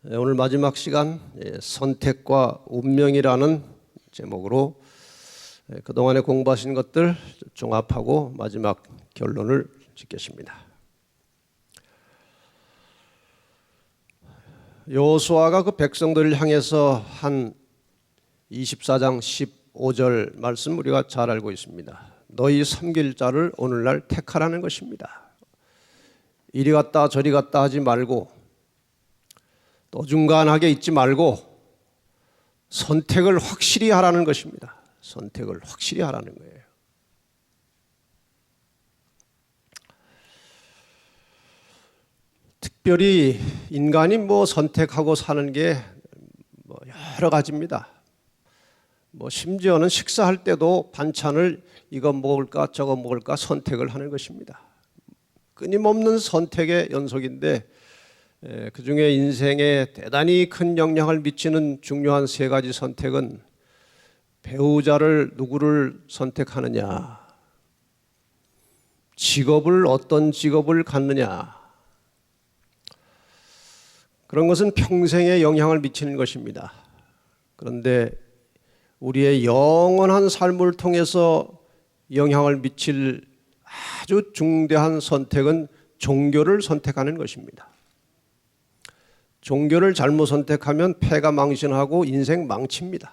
오늘 마지막 시간 선택과 운명이라는 제목으로 그동안에 공부하신 것들 종합하고 마지막 결론을 짓겠습니다. 여호수아가 그 백성들을 향해서 한 24장 15절 말씀 우리가 잘 알고 있습니다. 너희 섬길 자를 오늘날 택하라는 것입니다. 이리 갔다 저리 갔다 하지 말고 또 중간하게 있지 말고 선택을 확실히 하라는 것입니다. 선택을 확실히 하라는 거예요. 특별히 인간이 선택하고 사는 게 여러 가지입니다. 심지어는 식사할 때도 반찬을 이거 먹을까 저거 먹을까 선택을 하는 것입니다. 끊임없는 선택의 연속인데 그 중에 인생에 대단히 큰 영향을 미치는 중요한 세 가지 선택은 배우자를 누구를 선택하느냐, 직업을 어떤 직업을 갖느냐, 그런 것은 평생에 영향을 미치는 것입니다. 그런데 우리의 영원한 삶을 통해서 영향을 미칠 아주 중대한 선택은 종교를 선택하는 것입니다. 종교를 잘못 선택하면 패가 망신하고 인생 망칩니다.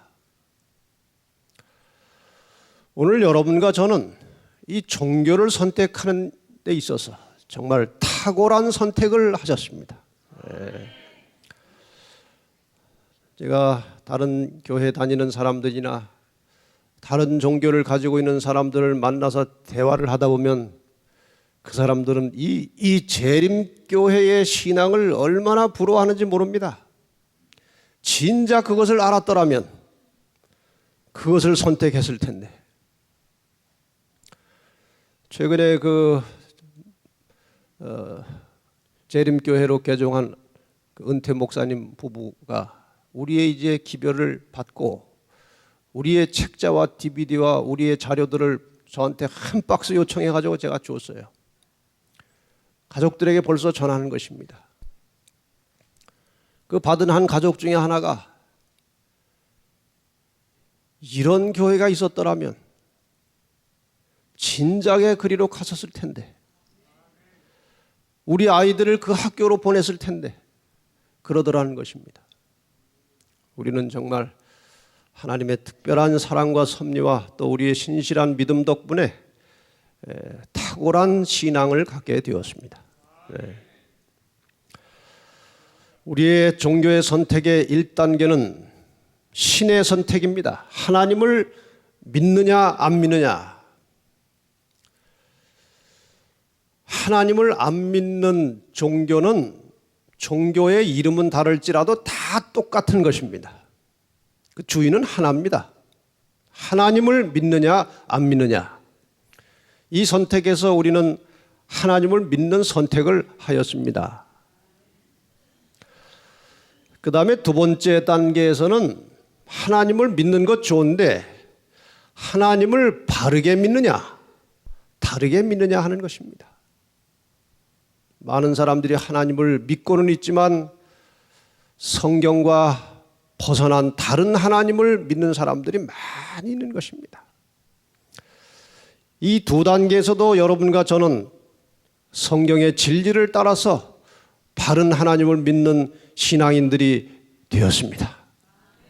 오늘 여러분과 저는 이 종교를 선택하는 데 있어서 정말 탁월한 선택을 하셨습니다. 제가 다른 교회 다니는 사람들이나 다른 종교를 가지고 있는 사람들을 만나서 대화를 하다 보면 그 사람들은 이 재림교회의 신앙을 얼마나 부러워하는지 모릅니다. 진짜 그것을 알았더라면 그것을 선택했을 텐데. 최근에 재림교회로 개종한 은퇴 목사님 부부가 우리의 이제 기별을 받고 우리의 책자와 DVD와 우리의 자료들을 저한테 한 박스 요청해가지고 제가 줬어요. 가족들에게 벌써 전하는 것입니다. 그 받은 한 가족 중에 하나가 이런 교회가 있었더라면 진작에 그리로 갔었을 텐데, 우리 아이들을 그 학교로 보냈을 텐데 그러더라는 것입니다. 우리는 정말 하나님의 특별한 사랑과 섭리와 또 우리의 신실한 믿음 덕분에 탁월한 신앙을 갖게 되었습니다. 우리의 종교의 선택의 1단계는 신의 선택입니다. 하나님을 믿느냐 안 믿느냐. 하나님을 안 믿는 종교는 종교의 이름은 다를지라도 다 똑같은 것입니다. 그 주인은 하나입니다. 하나님을 믿느냐 안 믿느냐. 이 선택에서 우리는 하나님을 믿는 선택을 하였습니다. 그 다음에 두 번째 단계에서는 하나님을 믿는 것 좋은데 하나님을 바르게 믿느냐 다르게 믿느냐 하는 것입니다. 많은 사람들이 하나님을 믿고는 있지만 성경과 벗어난 다른 하나님을 믿는 사람들이 많이 있는 것입니다. 이 두 단계에서도 여러분과 저는 성경의 진리를 따라서 바른 하나님을 믿는 신앙인들이 되었습니다.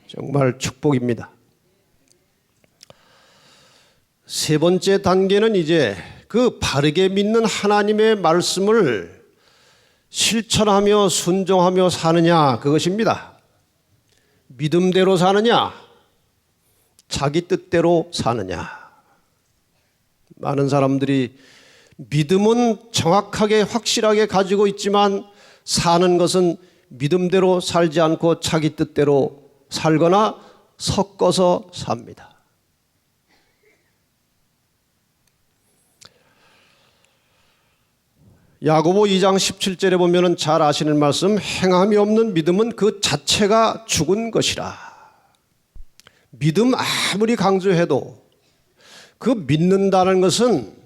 정말 축복입니다. 세 번째 단계는 이제 그 바르게 믿는 하나님의 말씀을 실천하며 순종하며 사느냐 그것입니다. 믿음대로 사느냐 자기 뜻대로 사느냐. 많은 사람들이 믿음은 정확하게 확실하게 가지고 있지만 사는 것은 믿음대로 살지 않고 자기 뜻대로 살거나 섞어서 삽니다. 야고보 2장 17절에 보면 잘 아시는 말씀, 행함이 없는 믿음은 그 자체가 죽은 것이라. 믿음 아무리 강조해도 그 믿는다는 것은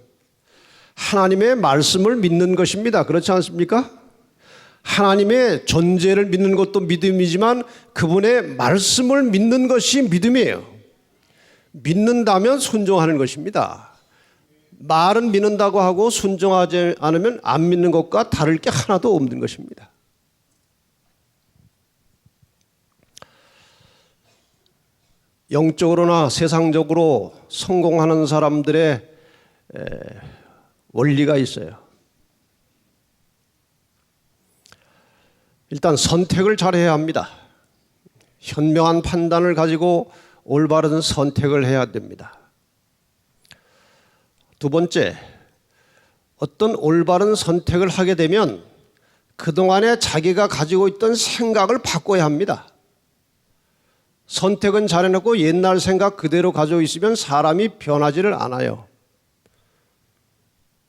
하나님의 말씀을 믿는 것입니다. 그렇지 않습니까? 하나님의 존재를 믿는 것도 믿음이지만 그분의 말씀을 믿는 것이 믿음이에요. 믿는다면 순종하는 것입니다. 말은 믿는다고 하고 순종하지 않으면 안 믿는 것과 다를 게 하나도 없는 것입니다. 영적으로나 세상적으로 성공하는 사람들의 원리가 있어요. 일단 선택을 잘해야 합니다. 현명한 판단을 가지고 올바른 선택을 해야 됩니다. 두 번째, 어떤 올바른 선택을 하게 되면 그동안에 자기가 가지고 있던 생각을 바꿔야 합니다. 선택은 잘해놓고 옛날 생각 그대로 가지고 있으면 사람이 변하지를 않아요.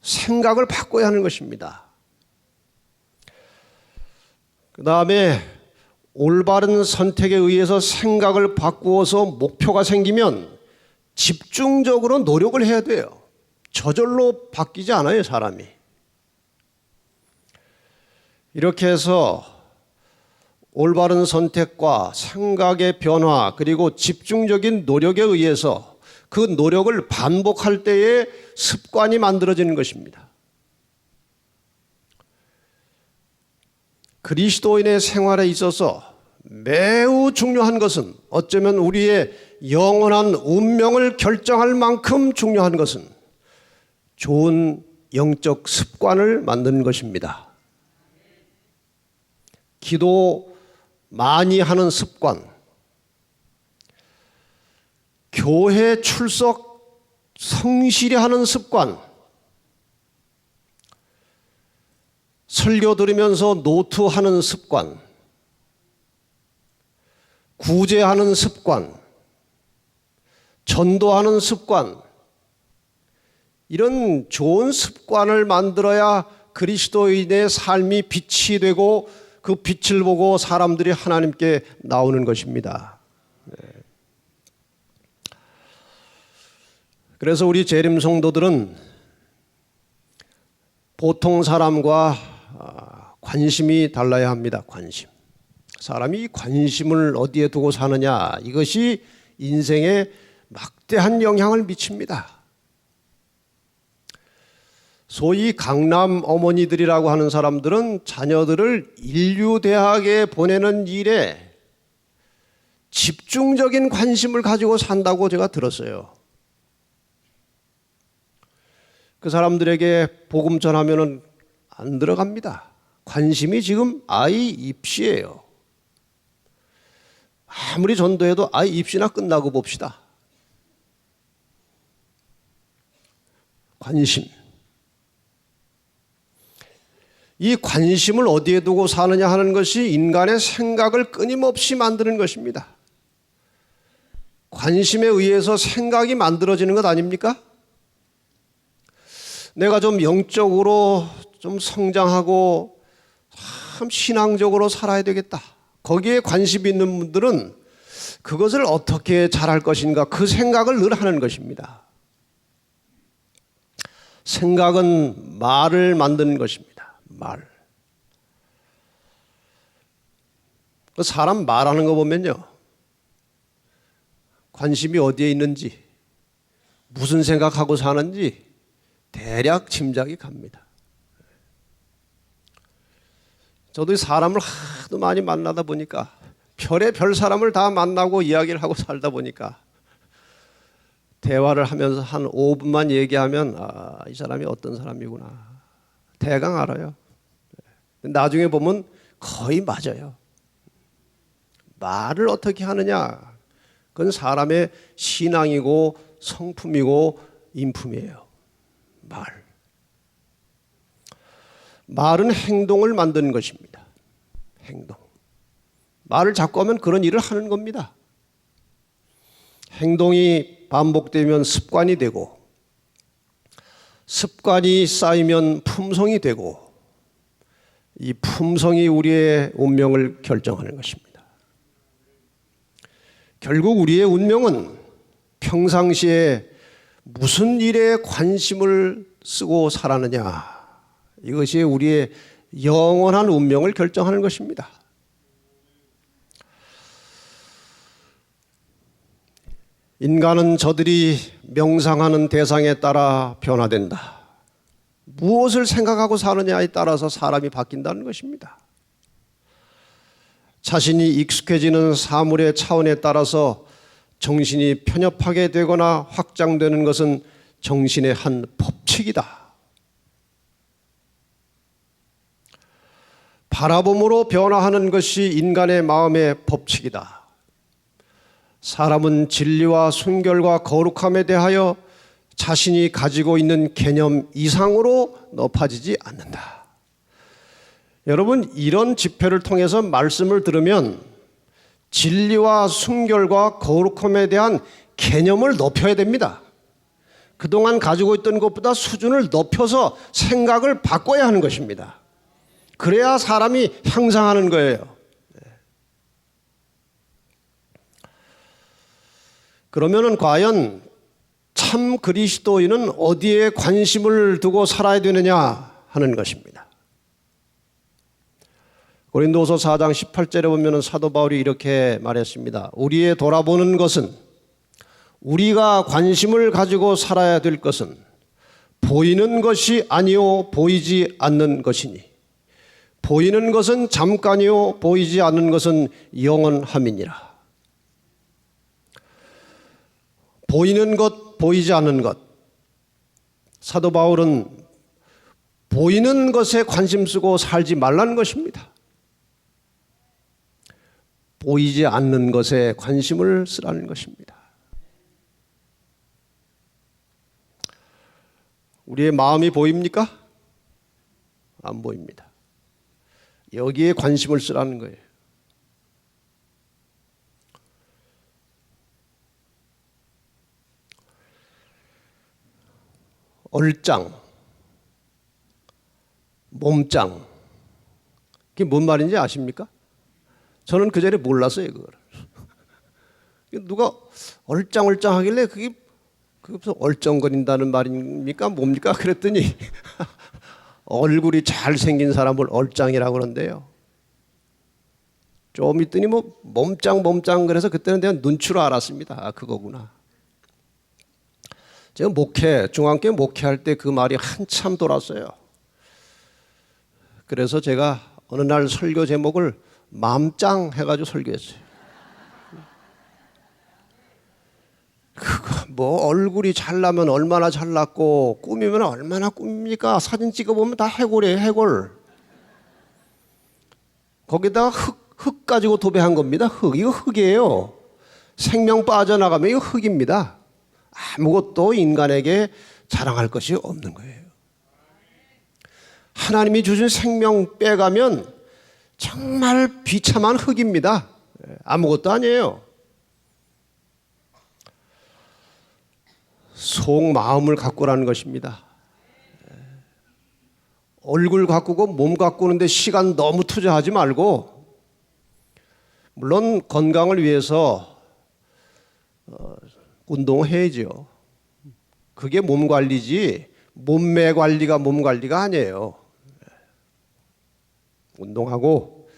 생각을 바꿔야 하는 것입니다. 그 다음에 올바른 선택에 의해서 생각을 바꾸어서 목표가 생기면 집중적으로 노력을 해야 돼요. 저절로 바뀌지 않아요, 사람이. 이렇게 해서 올바른 선택과 생각의 변화 그리고 집중적인 노력에 의해서 그 노력을 반복할 때에 습관이 만들어지는 것입니다. 그리스도인의 생활에 있어서 매우 중요한 것은 어쩌면 우리의 영원한 운명을 결정할 만큼 중요한 것은 좋은 영적 습관을 만드는 것입니다. 기도 많이 하는 습관, 교회 출석 성실히 하는 습관, 설교 들으면서 노트하는 습관, 구제하는 습관, 전도하는 습관, 이런 좋은 습관을 만들어야 그리스도인의 삶이 빛이 되고 그 빛을 보고 사람들이 하나님께 나오는 것입니다. 그래서 우리 재림 성도들은 보통 사람과 관심이 달라야 합니다. 관심. 사람이 관심을 어디에 두고 사느냐, 이것이 인생에 막대한 영향을 미칩니다. 소위 강남 어머니들이라고 하는 사람들은 자녀들을 인류대학에 보내는 일에 집중적인 관심을 가지고 산다고 제가 들었어요. 그 사람들에게 복음 전하면은 안 들어갑니다. 관심이 지금 아이 입시예요. 아무리 전도해도 아이 입시나 끝나고 봅시다. 관심. 이 관심을 어디에 두고 사느냐 하는 것이 인간의 생각을 끊임없이 만드는 것입니다. 관심에 의해서 생각이 만들어지는 것 아닙니까? 내가 좀 영적으로 좀 성장하고 참 신앙적으로 살아야 되겠다. 거기에 관심이 있는 분들은 그것을 어떻게 잘할 것인가 그 생각을 늘 하는 것입니다. 생각은 말을 만드는 것입니다. 말. 사람 말하는 거 보면요, 관심이 어디에 있는지, 무슨 생각하고 사는지 대략 짐작이 갑니다. 저도 사람을 하도 많이 만나다 보니까 별의별 사람을 다 만나고 이야기를 하고 살다 보니까 대화를 하면서 한 5분만 얘기하면 이 사람이 어떤 사람이구나 대강 알아요. 나중에 보면 거의 맞아요. 말을 어떻게 하느냐, 그건 사람의 신앙이고 성품이고 인품이에요. 말은 행동을 만드는 것입니다. 행동. 말을 자꾸 하면 그런 일을 하는 겁니다. 행동이 반복되면 습관이 되고, 습관이 쌓이면 품성이 되고, 이 품성이 우리의 운명을 결정하는 것입니다. 결국 우리의 운명은 평상시에 무슨 일에 관심을 쓰고 살았느냐, 이것이 우리의 영원한 운명을 결정하는 것입니다. 인간은 저들이 명상하는 대상에 따라 변화된다. 무엇을 생각하고 사느냐에 따라서 사람이 바뀐다는 것입니다. 자신이 익숙해지는 사물의 차원에 따라서 정신이 편협하게 되거나 확장되는 것은 정신의 한 법칙이다. 바라봄으로 변화하는 것이 인간의 마음의 법칙이다. 사람은 진리와 순결과 거룩함에 대하여 자신이 가지고 있는 개념 이상으로 높아지지 않는다. 여러분, 이런 집회를 통해서 말씀을 들으면 진리와 순결과 거룩함에 대한 개념을 높여야 됩니다. 그동안 가지고 있던 것보다 수준을 높여서 생각을 바꿔야 하는 것입니다. 그래야 사람이 향상하는 거예요. 그러면은 과연 참 그리스도인은 어디에 관심을 두고 살아야 되느냐 하는 것입니다. 고린도서 4장 18절에 보면 사도 바울이 이렇게 말했습니다. 우리의 돌아보는 것은, 우리가 관심을 가지고 살아야 될 것은 보이는 것이 아니요 보이지 않는 것이니 보이는 것은 잠깐이요 보이지 않는 것은 영원함이니라. 보이는 것, 보이지 않는 것. 사도 바울은 보이는 것에 관심 쓰고 살지 말라는 것입니다. 보이지 않는 것에 관심을 쓰라는 것입니다. 우리의 마음이 보입니까? 안 보입니다. 여기에 관심을 쓰라는 거예요. 얼짱, 몸짱, 그게 뭔 말인지 아십니까? 저는 그 전에 몰랐어요, 그걸. 누가 얼짱얼짱 하길래 그게 무슨 얼쩡거린다는 말입니까? 뭡니까? 그랬더니 얼굴이 잘생긴 사람을 얼짱이라고 그러는데요. 좀 있더니 뭐 몸짱 그래서 그때는 내가 눈치로 알았습니다. 아, 그거구나. 제가 중앙교회 목회할 때 그 말이 한참 돌았어요. 그래서 제가 어느 날 설교 제목을 맘짱 해가지고 설교했어요. 그거 뭐 얼굴이 잘나면 얼마나 잘났고 꾸미면 얼마나 꾸밉니까? 사진 찍어보면 다 해골이에요, 해골. 거기다가 흙 가지고 도배한 겁니다. 이거 흙이에요. 생명 빠져나가면 이거 흙입니다. 아무것도 인간에게 자랑할 것이 없는 거예요. 하나님이 주신 생명 빼가면 정말 비참한 흙입니다. 아무것도 아니에요. 속마음을 가꾸라는 것입니다. 얼굴 가꾸고 몸 가꾸는데 시간 너무 투자하지 말고, 물론 건강을 위해서 운동해야죠. 그게 몸 관리지 몸매 관리가 몸 관리가 아니에요. 운동하고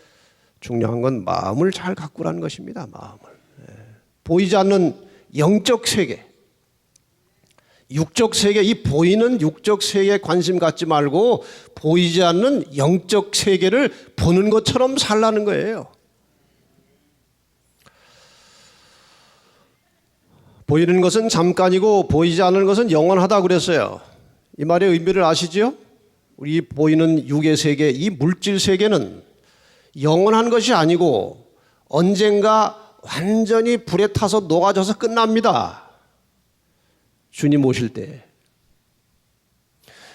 중요한 건 마음을 잘 가꾸라는 것입니다. 마음을. 보이지 않는 영적 세계, 육적 세계, 이 보이는 육적 세계에 관심 갖지 말고 보이지 않는 영적 세계를 보는 것처럼 살라는 거예요. 보이는 것은 잠깐이고 보이지 않는 것은 영원하다 그랬어요. 이 말의 의미를 아시지요? 우리 보이는 육의 세계, 이 물질 세계는 영원한 것이 아니고 언젠가 완전히 불에 타서 녹아져서 끝납니다. 주님 오실 때.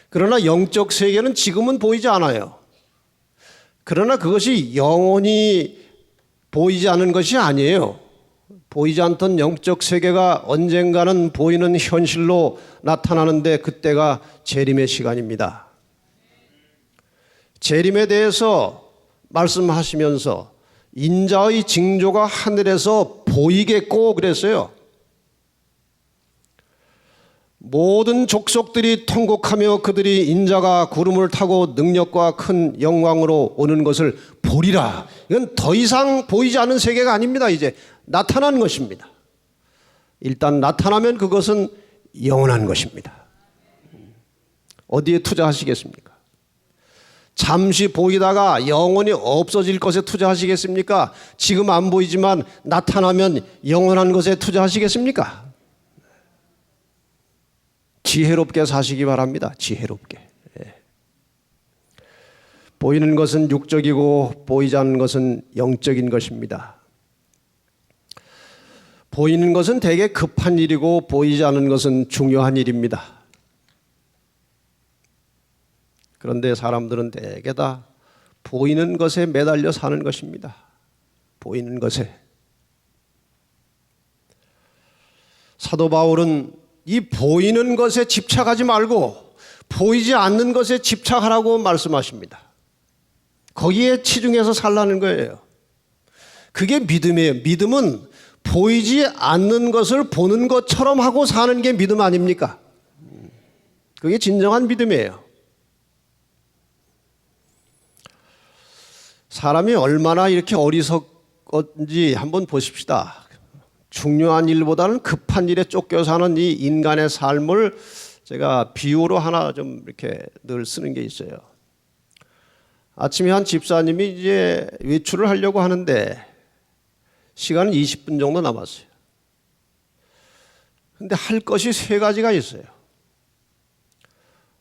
그러나 영적 세계는 지금은 보이지 않아요. 그러나 그것이 영원히 보이지 않는 것이 아니에요. 보이지 않던 영적 세계가 언젠가는 보이는 현실로 나타나는데 그때가 재림의 시간입니다. 재림에 대해서 말씀하시면서 인자의 징조가 하늘에서 보이겠고 그랬어요. 모든 족속들이 통곡하며 그들이 인자가 구름을 타고 능력과 큰 영광으로 오는 것을 보리라. 이건 더 이상 보이지 않는 세계가 아닙니다. 이제 나타난 것입니다. 일단 나타나면 그것은 영원한 것입니다. 어디에 투자하시겠습니까? 잠시 보이다가 영원히 없어질 것에 투자하시겠습니까? 지금 안 보이지만 나타나면 영원한 것에 투자하시겠습니까? 지혜롭게 사시기 바랍니다. 지혜롭게. 보이는 것은 육적이고 보이지 않는 것은 영적인 것입니다. 보이는 것은 되게 급한 일이고 보이지 않는 것은 중요한 일입니다. 그런데 사람들은 대개 다 보이는 것에 매달려 사는 것입니다. 보이는 것에. 사도 바울은 이 보이는 것에 집착하지 말고 보이지 않는 것에 집착하라고 말씀하십니다. 거기에 치중해서 살라는 거예요. 그게 믿음이에요. 믿음은 보이지 않는 것을 보는 것처럼 하고 사는 게 믿음 아닙니까? 그게 진정한 믿음이에요. 사람이 얼마나 이렇게 어리석은지 한번 보십시다. 중요한 일보다는 급한 일에 쫓겨 사는 이 인간의 삶을 제가 비유로 하나 좀 이렇게 늘 쓰는 게 있어요. 아침에 한 집사님이 이제 외출을 하려고 하는데 시간은 20분 정도 남았어요. 근데 할 것이 세 가지가 있어요.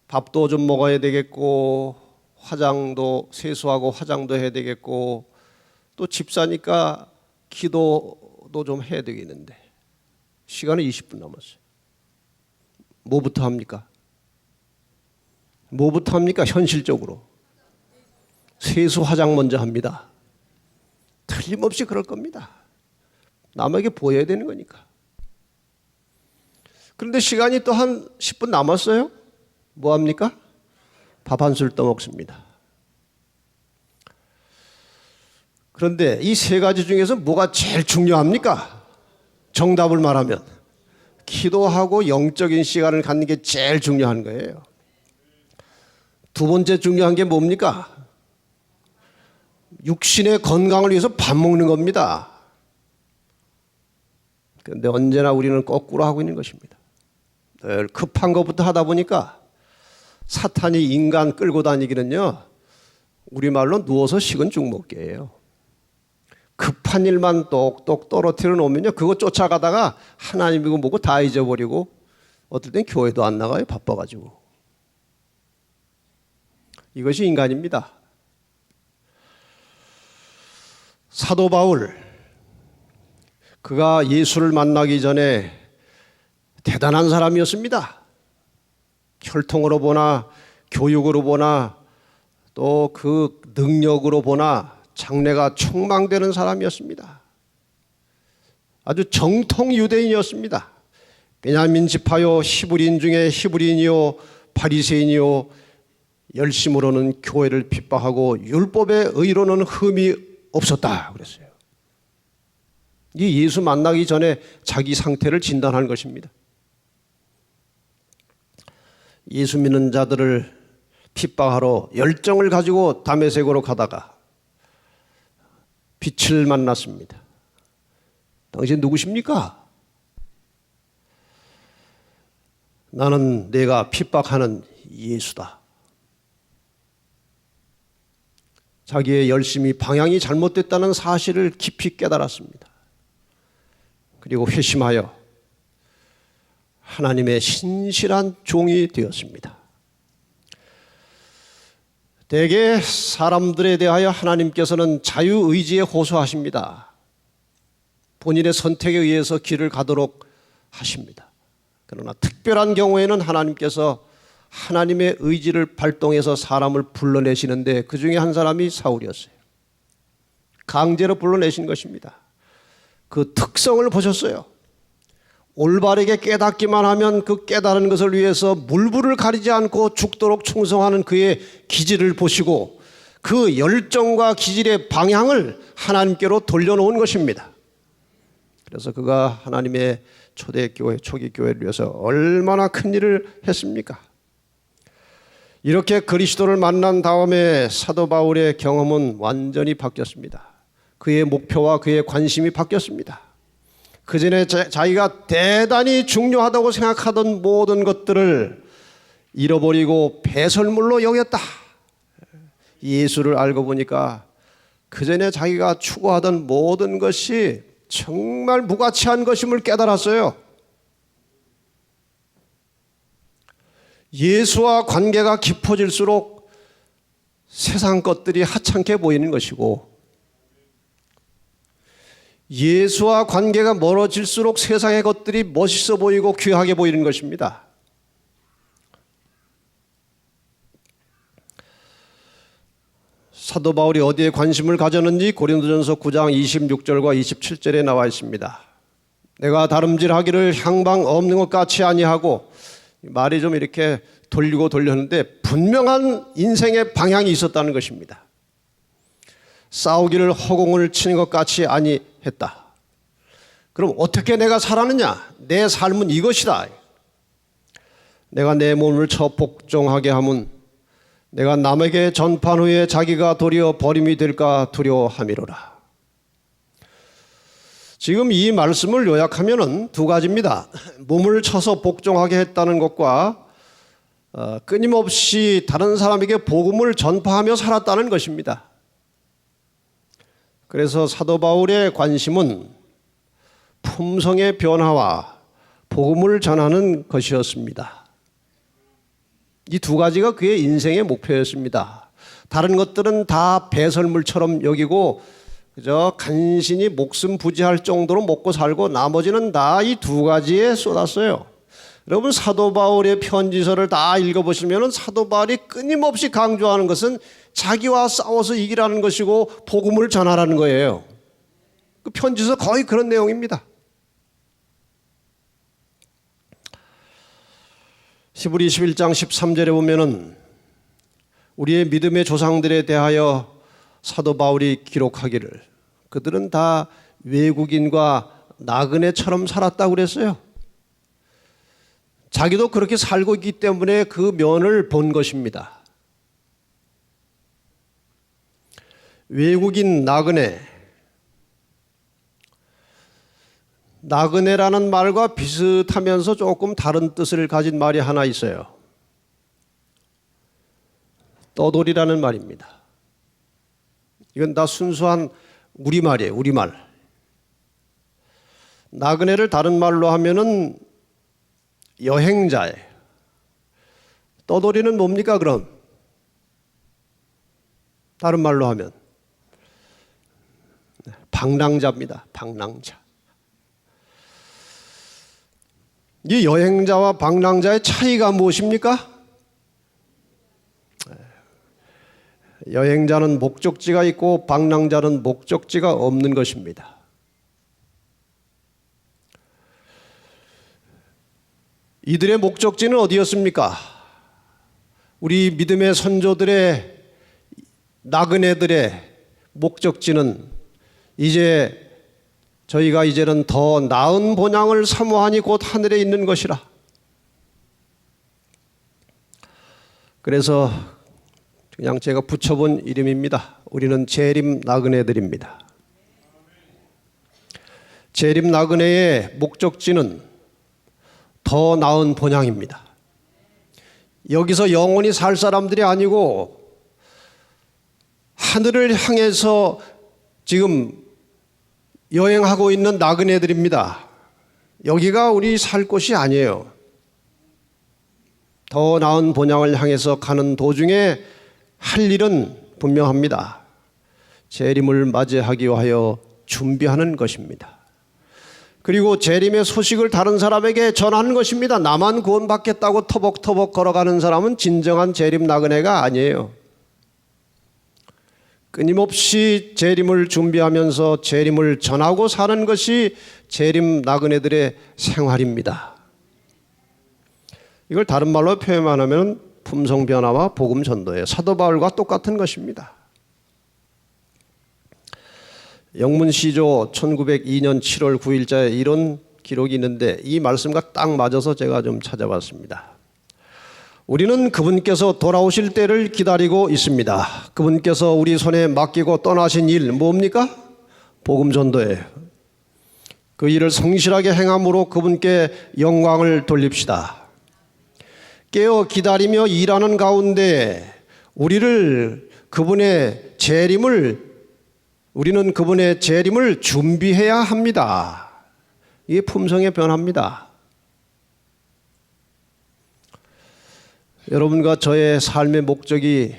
밥도 좀 먹어야 되겠고, 화장도 세수하고 화장도 해야 되겠고, 또 집사니까 기도도 좀 해야 되겠는데 시간은 20분 남았어요. 뭐부터 합니까? 뭐부터 합니까? 현실적으로 세수 화장 먼저 합니다. 틀림없이 그럴 겁니다. 남에게 보여야 되는 거니까. 그런데 시간이 또 한 10분 남았어요. 뭐 합니까? 밥 한 술 떠먹습니다. 그런데 이 세 가지 중에서 뭐가 제일 중요합니까? 정답을 말하면 기도하고 영적인 시간을 갖는 게 제일 중요한 거예요. 두 번째 중요한 게 뭡니까? 육신의 건강을 위해서 밥 먹는 겁니다. 그런데 언제나 우리는 거꾸로 하고 있는 것입니다. 늘 급한 것부터 하다 보니까 사탄이 인간 끌고 다니기는요, 우리말로 누워서 식은 죽 먹기예요. 급한 일만 똑똑 떨어뜨려 놓으면요, 그거 쫓아가다가 하나님이고 뭐고 다 잊어버리고 어떨 땐 교회도 안 나가요. 바빠가지고. 이것이 인간입니다. 사도 바울, 그가 예수를 만나기 전에 대단한 사람이었습니다. 혈통으로 보나 교육으로 보나 또 그 능력으로 보나 장래가 촉망되는 사람이었습니다. 아주 정통 유대인이었습니다. 베냐민 지파요, 히브리인 중에 히브리인이요, 바리새인이요, 열심으로는 교회를 핍박하고 율법의 의로는 흠이 없었다 그랬어요. 이 예수 만나기 전에 자기 상태를 진단한 것입니다. 예수 믿는 자들을 핍박하러 열정을 가지고 다메섹으로 가다가 빛을 만났습니다. 당신 누구십니까? 나는 내가 핍박하는 예수다. 자기의 열심이 방향이 잘못됐다는 사실을 깊이 깨달았습니다. 그리고 회심하여 하나님의 신실한 종이 되었습니다. 대개 사람들에 대하여 하나님께서는 자유의지에 호소하십니다. 본인의 선택에 의해서 길을 가도록 하십니다. 그러나 특별한 경우에는 하나님께서 하나님의 의지를 발동해서 사람을 불러내시는데 그 중에 한 사람이 사울이었어요. 강제로 불러내신 것입니다. 그 특성을 보셨어요. 올바르게 깨닫기만 하면 그 깨달은 것을 위해서 물불을 가리지 않고 죽도록 충성하는 그의 기질을 보시고 그 열정과 기질의 방향을 하나님께로 돌려놓은 것입니다. 그래서 그가 하나님의 초대교회, 초기 교회를 위해서 얼마나 큰 일을 했습니까? 이렇게 그리스도를 만난 다음에 사도 바울의 경험은 완전히 바뀌었습니다. 그의 목표와 그의 관심이 바뀌었습니다. 그전에 자기가 대단히 중요하다고 생각하던 모든 것들을 잃어버리고 배설물로 여겼다. 예수를 알고 보니까 그전에 자기가 추구하던 모든 것이 정말 무가치한 것임을 깨달았어요. 예수와 관계가 깊어질수록 세상 것들이 하찮게 보이는 것이고, 예수와 관계가 멀어질수록 세상의 것들이 멋있어 보이고 귀하게 보이는 것입니다. 사도 바울이 어디에 관심을 가졌는지 고린도전서 9장 26절과 27절에 나와 있습니다. 내가 다름질하기를 향방 없는 것 같이 아니하고, 말이 좀 이렇게 돌리고 돌렸는데 분명한 인생의 방향이 있었다는 것입니다. 싸우기를 허공을 치는 것 같이 아니했다. 그럼 어떻게 내가 살았느냐? 내 삶은 이것이다. 내가 내 몸을 쳐 복종하게 하면 내가 남에게 전판 후에 자기가 도리어 버림이 될까 두려워함이로라. 지금 이 말씀을 요약하면 두 가지입니다. 몸을 쳐서 복종하게 했다는 것과 끊임없이 다른 사람에게 복음을 전파하며 살았다는 것입니다. 그래서 사도 바울의 관심은 품성의 변화와 복음을 전하는 것이었습니다. 이 두 가지가 그의 인생의 목표였습니다. 다른 것들은 다 배설물처럼 여기고 그저 간신히 목숨 부지할 정도로 먹고 살고 나머지는 다 이 두 가지에 쏟았어요. 여러분, 사도 바울의 편지서를 다 읽어보시면 사도 바울이 끊임없이 강조하는 것은 자기와 싸워서 이기라는 것이고 복음을 전하라는 거예요. 그 편지서 거의 그런 내용입니다. 히브리 11장 13절에 보면은 우리의 믿음의 조상들에 대하여 사도 바울이 기록하기를 그들은 다 외국인과 나그네처럼 살았다고 그랬어요. 자기도 그렇게 살고 있기 때문에 그 면을 본 것입니다. 외국인, 나그네. 나그네라는 말과 비슷하면서 조금 다른 뜻을 가진 말이 하나 있어요. 떠돌이라는 말입니다. 이건 다 순수한 우리말이에요. 우리말. 나그네를 다른 말로 하면은 여행자예요. 떠돌이는 뭡니까 그럼? 다른 말로 하면 방랑자입니다. 방랑자. 이 여행자와 방랑자의 차이가 무엇입니까? 여행자는 목적지가 있고 방랑자는 목적지가 없는 것입니다. 이들의 목적지는 어디였습니까? 우리 믿음의 선조들의 나그네들의 목적지는 저희가 이제는 더 나은 본향을 사모하니 곧 하늘에 있는 것이라. 그래서 그냥 제가 붙여본 이름입니다. 우리는 재림 나그네들입니다. 재림 나그네의 목적지는 더 나은 본향입니다. 여기서 영원히 살 사람들이 아니고 하늘을 향해서 지금 여행하고 있는 나그네들입니다. 여기가 우리 살 곳이 아니에요. 더 나은 본향을 향해서 가는 도중에 할 일은 분명합니다. 재림을 맞이하기 위하여 준비하는 것입니다. 그리고 재림의 소식을 다른 사람에게 전하는 것입니다. 나만 구원받겠다고 터벅터벅 걸어가는 사람은 진정한 재림 나그네가 아니에요. 끊임없이 재림을 준비하면서 재림을 전하고 사는 것이 재림 나그네들의 생활입니다. 이걸 다른 말로 표현하면 품성 변화와 복음 전도예요. 사도 바울과 똑같은 것입니다. 영문시조 1902년 7월 9일자에 이런 기록이 있는데 이 말씀과 딱 맞아서 제가 좀 찾아봤습니다. 우리는 그분께서 돌아오실 때를 기다리고 있습니다. 그분께서 우리 손에 맡기고 떠나신 일 뭡니까? 복음 전도예요. 그 일을 성실하게 행함으로 그분께 영광을 돌립시다. 깨어 기다리며 일하는 가운데 우리는 그분의 재림을 준비해야 합니다. 이게 품성의 변화입니다. 여러분과 저의 삶의 목적이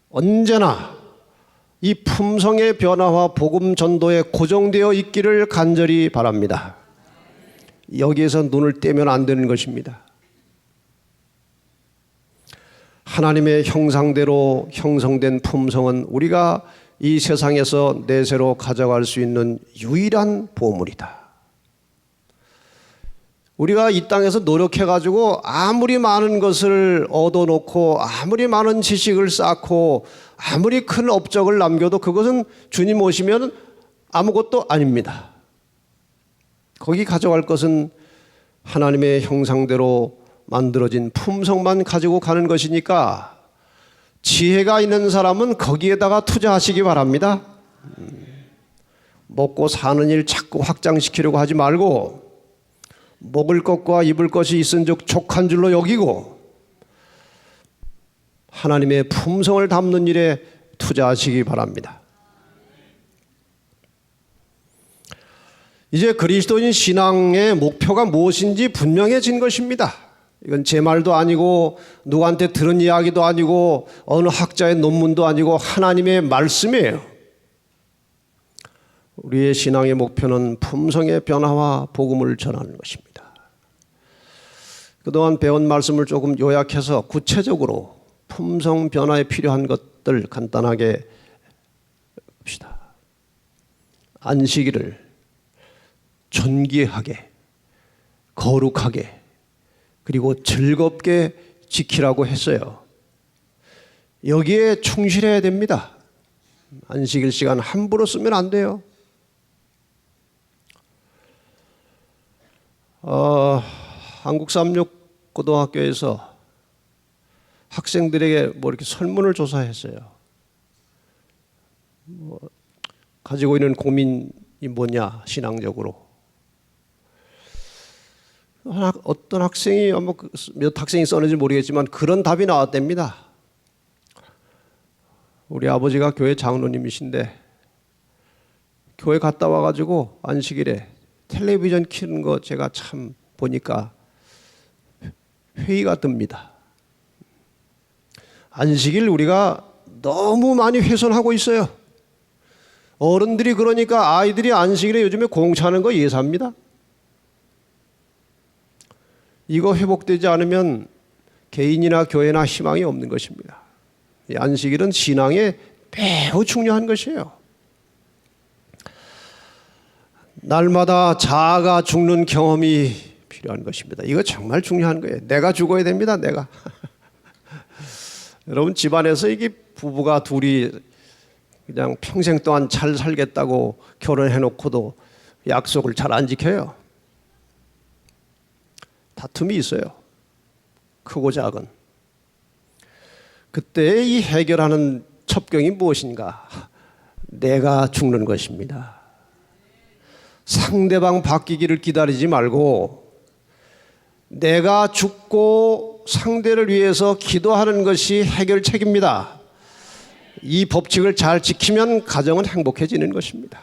언제나 이 품성의 변화와 복음 전도에 고정되어 있기를 간절히 바랍니다. 여기에서 눈을 떼면 안 되는 것입니다. 하나님의 형상대로 형성된 품성은 우리가 이 세상에서 내세로 가져갈 수 있는 유일한 보물이다. 우리가 이 땅에서 노력해가지고 아무리 많은 것을 얻어놓고 아무리 많은 지식을 쌓고 아무리 큰 업적을 남겨도 그것은 주님 오시면 아무것도 아닙니다. 거기 가져갈 것은 하나님의 형상대로 만들어진 품성만 가지고 가는 것이니까 지혜가 있는 사람은 거기에다가 투자하시기 바랍니다. 먹고 사는 일 자꾸 확장시키려고 하지 말고 먹을 것과 입을 것이 있은즉 족한 줄로 여기고 하나님의 품성을 담는 일에 투자하시기 바랍니다. 이제 그리스도인 신앙의 목표가 무엇인지 분명해진 것입니다. 이건 제 말도 아니고 누구한테 들은 이야기도 아니고 어느 학자의 논문도 아니고 하나님의 말씀이에요. 우리의 신앙의 목표는 품성의 변화와 복음을 전하는 것입니다. 그동안 배운 말씀을 조금 요약해서 구체적으로 품성 변화에 필요한 것들 간단하게 봅시다. 안식일을 존귀하게, 거룩하게, 그리고 즐겁게 지키라고 했어요. 여기에 충실해야 됩니다. 안식일 시간 함부로 쓰면 안 돼요. 한국삼육고등학교에서 학생들에게 이렇게 설문을 조사했어요. 가지고 있는 고민이 뭐냐, 신앙적으로. 어떤 학생이, 몇 학생이 썼는지 모르겠지만 그런 답이 나왔답니다. 우리 아버지가 교회 장로님이신데 교회 갔다 와가지고 안식일에 텔레비전 켜는 거 제가 참 보니까 회의가 듭니다. 안식일 우리가 너무 많이 훼손하고 있어요. 어른들이 그러니까 아이들이 안식일에 요즘에 공차는 거 예사입니다. 이거 회복되지 않으면 개인이나 교회나 희망이 없는 것입니다. 이 안식일은 신앙에 매우 중요한 것이에요. 날마다 자아가 죽는 경험이 필요한 것입니다. 이거 정말 중요한 거예요. 내가 죽어야 됩니다. 내가. 여러분 집안에서 이게 부부가 둘이 그냥 평생 동안 잘 살겠다고 결혼해놓고도 약속을 잘 안 지켜요. 다툼이 있어요. 크고 작은. 그때 이 해결하는 첩경이 무엇인가? 내가 죽는 것입니다. 상대방 바뀌기를 기다리지 말고 내가 죽고 상대를 위해서 기도하는 것이 해결책입니다. 이 법칙을 잘 지키면 가정은 행복해지는 것입니다.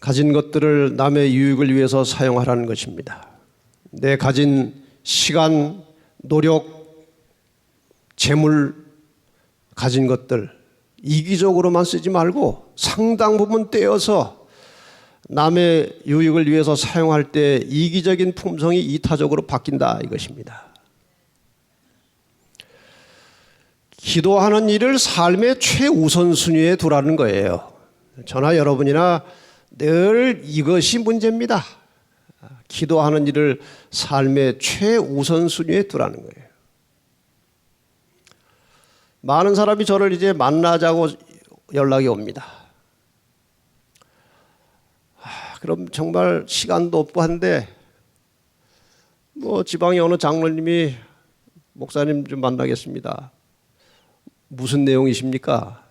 가진 것들을 남의 유익을 위해서 사용하라는 것입니다. 내 가진 시간, 노력, 재물, 가진 것들 이기적으로만 쓰지 말고 상당 부분 떼어서 남의 유익을 위해서 사용할 때 이기적인 품성이 이타적으로 바뀐다 이것입니다. 기도하는 일을 삶의 최우선순위에 두라는 거예요. 저나 여러분이나 늘 이것이 문제입니다. 기도하는 일을 삶의 최우선순위에 두라는 거예요. 많은 사람이 저를 이제 만나자고 연락이 옵니다. 그럼 정말 시간도 없고 한데 뭐 지방의 어느 장로님이 목사님 좀 만나겠습니다. 무슨 내용이십니까?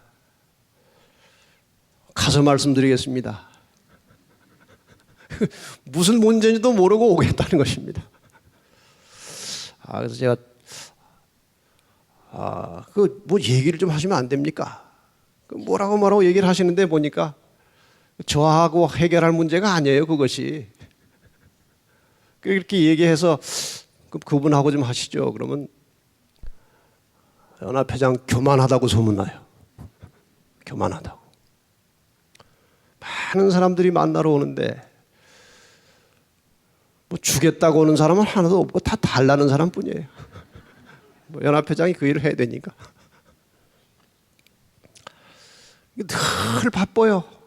가서 말씀드리겠습니다. 무슨 문제인지도 모르고 오겠다는 것입니다. 그래서 제가 그 뭐 얘기를 좀 하시면 안 됩니까? 뭐라고 얘기를 하시는데 보니까 저하고 해결할 문제가 아니에요, 그것이. 그렇게 얘기해서 그분하고 좀 하시죠. 그러면 연합회장 교만하다고 소문나요. 교만하다고. 많은 사람들이 만나러 오는데 뭐 주겠다고 오는 사람은 하나도 없고 다 달라는 사람뿐이에요. 뭐 연합회장이 그 일을 해야 되니까. 늘 바빠요.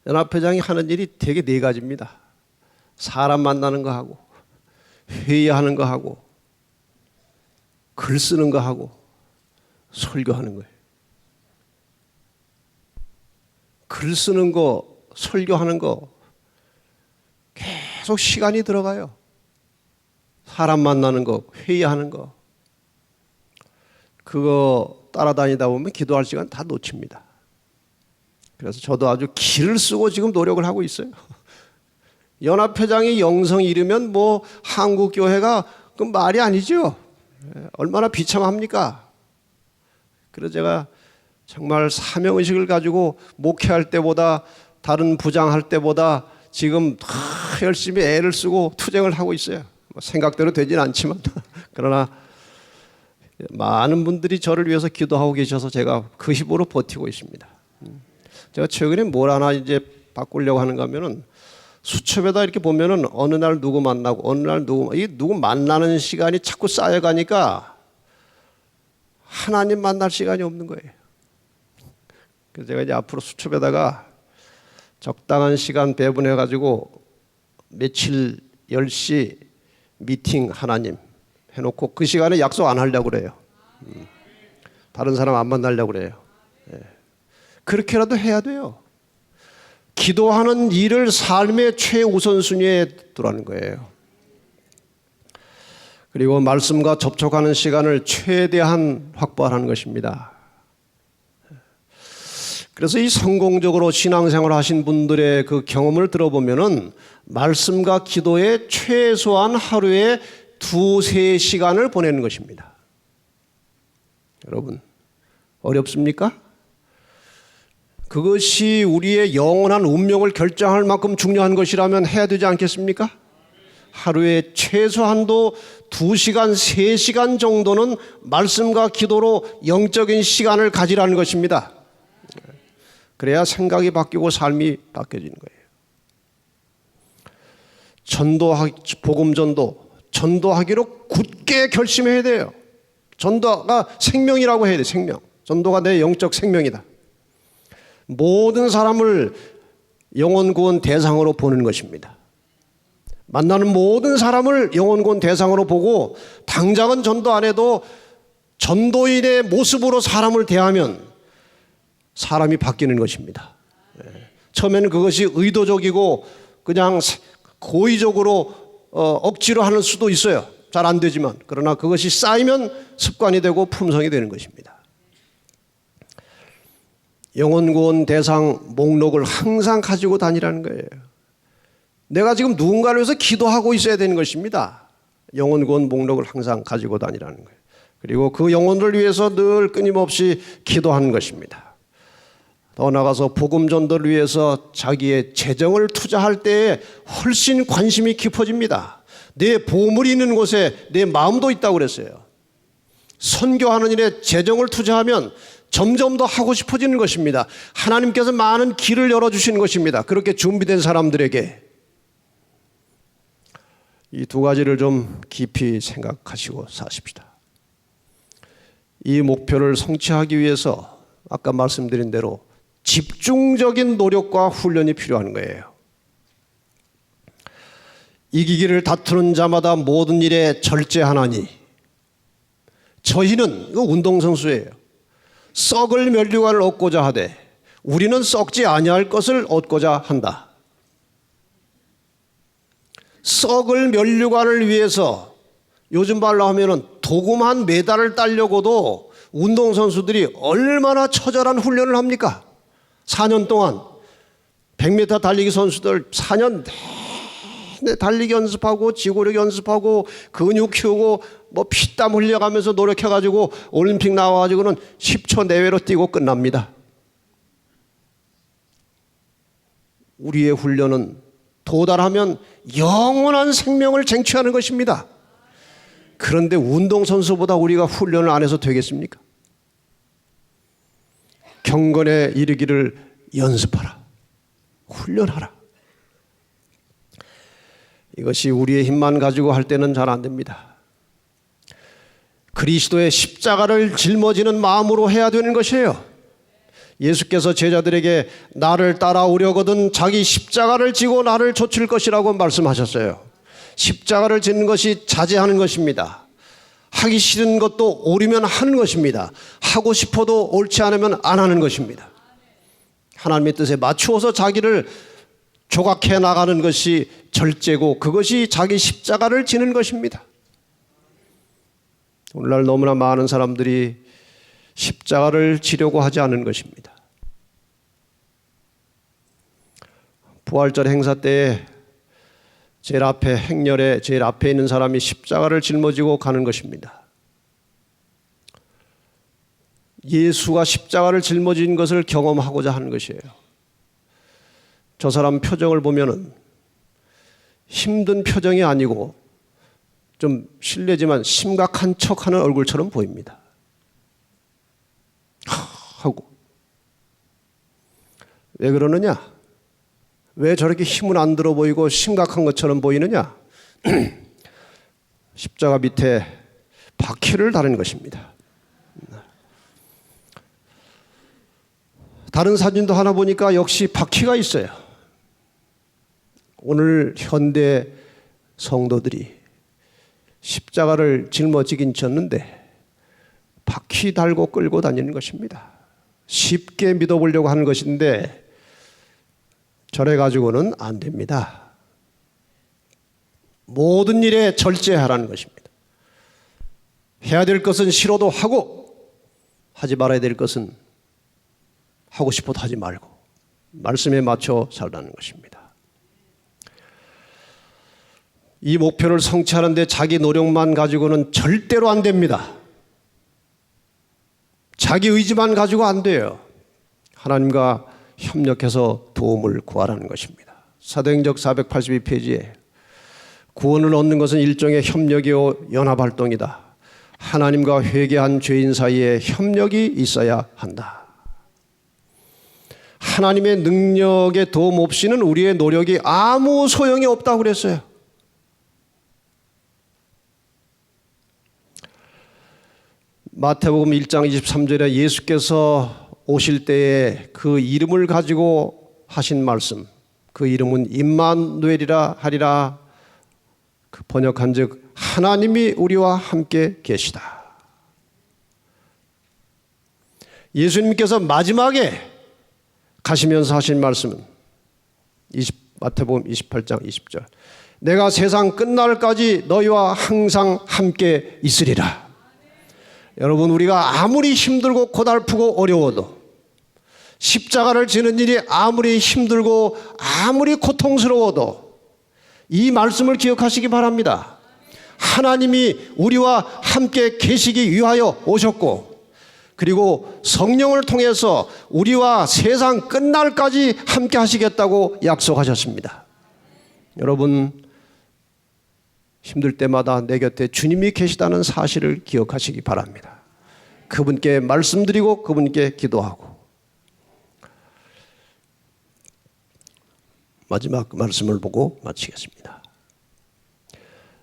연합회장이 하는 일이 되게 네 가지입니다. 사람 만나는 거 하고, 회의하는 거 하고, 글 쓰는 거 하고, 설교하는 거예요. 글 쓰는 거, 설교하는 거 계속 시간이 들어가요. 사람 만나는 거, 회의하는 거. 그거 따라다니다 보면 기도할 시간 다 놓칩니다. 그래서 저도 아주 기를 쓰고 지금 노력을 하고 있어요. 연합회장이 영성이 이르면 뭐 한국교회가 그 말이 아니죠. 얼마나 비참합니까? 그래서 제가 정말 사명의식을 가지고 목회할 때보다 다른 부장할 때보다 지금 더 열심히 애를 쓰고 투쟁을 하고 있어요. 생각대로 되진 않지만 그러나 많은 분들이 저를 위해서 기도하고 계셔서 제가 그 힘으로 버티고 있습니다. 제가 최근에 뭘 하나 이제 바꾸려고 하는가 하면은 수첩에다 이렇게 보면은 어느 날 누구 만나고 어느 날 누구 만나는 시간이 자꾸 쌓여가니까 하나님 만날 시간이 없는 거예요. 그래서 제가 이제 앞으로 수첩에다가 적당한 시간 배분해 가지고 며칠 10시 미팅 하나님 해놓고 그 시간에 약속 안 하려고 그래요. 다른 사람 안 만나려고 그래요. 그렇게라도 해야 돼요. 기도하는 일을 삶의 최우선순위에 두라는 거예요. 그리고 말씀과 접촉하는 시간을 최대한 확보하는 것입니다. 그래서 이 성공적으로 신앙생활 하신 분들의 그 경험을 들어보면은 말씀과 기도에 최소한 하루에 2-3시간을 보내는 것입니다. 여러분, 어렵습니까? 그것이 우리의 영원한 운명을 결정할 만큼 중요한 것이라면 해야 되지 않겠습니까? 하루에 최소한도 2시간, 3시간 정도는 말씀과 기도로 영적인 시간을 가지라는 것입니다. 그래야 생각이 바뀌고 삶이 바뀌어지는 거예요. 복음 전도하기로 굳게 결심해야 돼요. 전도가 생명이라고 해야 돼요. 생명. 전도가 내 영적 생명이다. 모든 사람을 영혼 구원 대상으로 보는 것입니다. 만나는 모든 사람을 영혼 구원 대상으로 보고 당장은 전도 안 해도 전도인의 모습으로 사람을 대하면 사람이 바뀌는 것입니다. 처음에는 그것이 의도적이고 그냥 고의적으로 억지로 하는 수도 있어요. 잘 안 되지만. 그러나 그것이 쌓이면 습관이 되고 품성이 되는 것입니다. 영혼 구원 대상 목록을 항상 가지고 다니라는 거예요. 내가 지금 누군가를 위해서 기도하고 있어야 되는 것입니다. 영혼 구원 목록을 항상 가지고 다니라는 거예요. 그리고 그 영혼을 위해서 늘 끊임없이 기도하는 것입니다. 더 나아가서 복음 전도를 위해서 자기의 재정을 투자할 때에 훨씬 관심이 깊어집니다. 내 보물이 있는 곳에 내 마음도 있다고 그랬어요. 선교하는 일에 재정을 투자하면 점점 더 하고 싶어지는 것입니다. 하나님께서 많은 길을 열어주시는 것입니다. 그렇게 준비된 사람들에게 이 2가지를 좀 깊이 생각하시고 사십시다. 이 목표를 성취하기 위해서 아까 말씀드린 대로 집중적인 노력과 훈련이 필요한 거예요. 이기기를 다투는 자마다 모든 일에 절제하나니 저희는 이거 운동선수예요. 썩을 면류관을 얻고자 하되 우리는 썩지 아니할 것을 얻고자 한다. 썩을 면류관을 위해서 요즘 말로 하면은 도구만 메달을 따려고도 운동선수들이 얼마나 처절한 훈련을 합니까? 4년 동안 100m 달리기 선수들 4년 내내 달리기 연습하고 지구력 연습하고 근육 키우고 뭐 피땀 흘려가면서 노력해가지고 올림픽 나와가지고는 10초 내외로 뛰고 끝납니다. 우리의 훈련은 도달하면 영원한 생명을 쟁취하는 것입니다. 그런데 운동선수보다 우리가 훈련을 안 해서 되겠습니까? 경건에 이르기를 연습하라. 훈련하라. 이것이 우리의 힘만 가지고 할 때는 잘 안 됩니다. 그리스도의 십자가를 짊어지는 마음으로 해야 되는 것이에요. 예수께서 제자들에게 나를 따라오려거든 자기 십자가를 지고 나를 좇을 것이라고 말씀하셨어요. 십자가를 지는 것이 자제하는 것입니다. 하기 싫은 것도 옳으면 하는 것입니다. 하고 싶어도 옳지 않으면 안 하는 것입니다. 하나님의 뜻에 맞추어서 자기를 조각해 나가는 것이 절제고 그것이 자기 십자가를 지는 것입니다. 오늘날 너무나 많은 사람들이 십자가를 지려고 하지 않은 것입니다. 부활절 행사 때에 제일 앞에 행렬에 제일 앞에 있는 사람이 십자가를 짊어지고 가는 것입니다. 예수가 십자가를 짊어진 것을 경험하고자 하는 것이에요. 저 사람 표정을 보면은 힘든 표정이 아니고 좀 실례지만 심각한 척하는 얼굴처럼 보입니다. 하고 왜 그러느냐? 왜 저렇게 힘은 안 들어 보이고 심각한 것처럼 보이느냐? 십자가 밑에 바퀴를 다는 것입니다. 다른 사진도 하나 보니까 역시 바퀴가 있어요. 오늘 현대 성도들이 십자가를 짊어지긴 졌는데 바퀴 달고 끌고 다니는 것입니다. 쉽게 믿어보려고 하는 것인데 저래 가지고는 안 됩니다. 모든 일에 절제하라는 것입니다. 해야 될 것은 싫어도 하고 하지 말아야 될 것은 하고 싶어도 하지 말고 말씀에 맞춰 살라는 것입니다. 이 목표를 성취하는데 자기 노력만 가지고는 절대로 안 됩니다. 자기 의지만 가지고 안 돼요. 하나님과 협력해서 도움을 구하라는 것입니다. 사도행적 482페이지에 구원을 얻는 것은 일종의 협력이요 연합활동이다. 하나님과 회개한 죄인 사이에 협력이 있어야 한다. 하나님의 능력의 도움 없이는 우리의 노력이 아무 소용이 없다고 그랬어요. 마태복음 1장 23절에 예수께서 오실 때에 그 이름을 가지고 하신 말씀, 그 이름은 임마누엘이라 하리라. 그 번역한즉 하나님이 우리와 함께 계시다. 예수님께서 마지막에 가시면서 하신 말씀은 마태복음 28장 20절 내가 세상 끝날까지 너희와 항상 함께 있으리라. 여러분, 우리가 아무리 힘들고 고달프고 어려워도 십자가를 지는 일이 아무리 힘들고 아무리 고통스러워도 이 말씀을 기억하시기 바랍니다. 하나님이 우리와 함께 계시기 위하여 오셨고 그리고 성령을 통해서 우리와 세상 끝날까지 함께 하시겠다고 약속하셨습니다. 여러분, 힘들 때마다 내 곁에 주님이 계시다는 사실을 기억하시기 바랍니다. 그분께 말씀드리고 그분께 기도하고 마지막 말씀을 보고 마치겠습니다.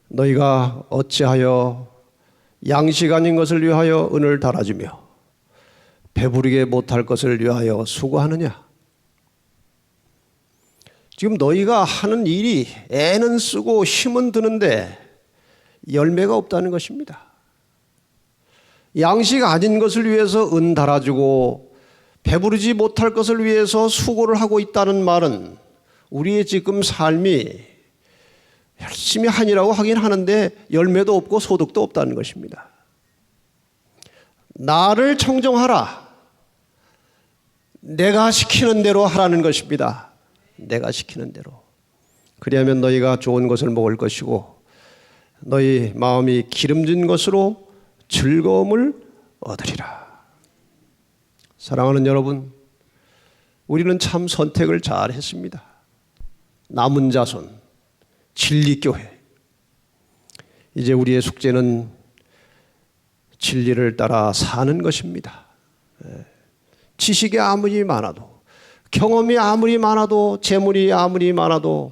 너희가 어찌하여 양식 아닌 것을 위하여 은을 달아주며 배부르게 못할 것을 위하여 수고하느냐? 지금 너희가 하는 일이 애는 쓰고 힘은 드는데 열매가 없다는 것입니다. 양식 아닌 것을 위해서 은 달아주고 배부르지 못할 것을 위해서 수고를 하고 있다는 말은 우리의 지금 삶이 열심히 하니라고 하긴 하는데 열매도 없고 소득도 없다는 것입니다. 나를 청정하라. 내가 시키는 대로 하라는 것입니다. 내가 시키는 대로. 그리하면 너희가 좋은 것을 먹을 것이고 너희 마음이 기름진 것으로 즐거움을 얻으리라. 사랑하는 여러분, 우리는 참 선택을 잘 했습니다. 남은 자손, 진리교회. 이제 우리의 숙제는 진리를 따라 사는 것입니다. 지식이 아무리 많아도, 경험이 아무리 많아도, 재물이 아무리 많아도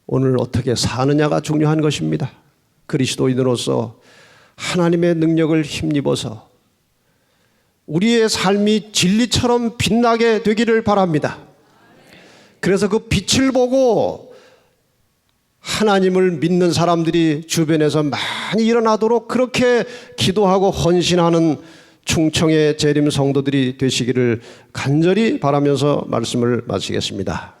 오늘 어떻게 사느냐가 중요한 것입니다. 그리스도인으로서 하나님의 능력을 힘입어서 우리의 삶이 진리처럼 빛나게 되기를 바랍니다. 그래서 그 빛을 보고 하나님을 믿는 사람들이 주변에서 많이 일어나도록 그렇게 기도하고 헌신하는 충청의 재림 성도들이 되시기를 간절히 바라면서 말씀을 마치겠습니다.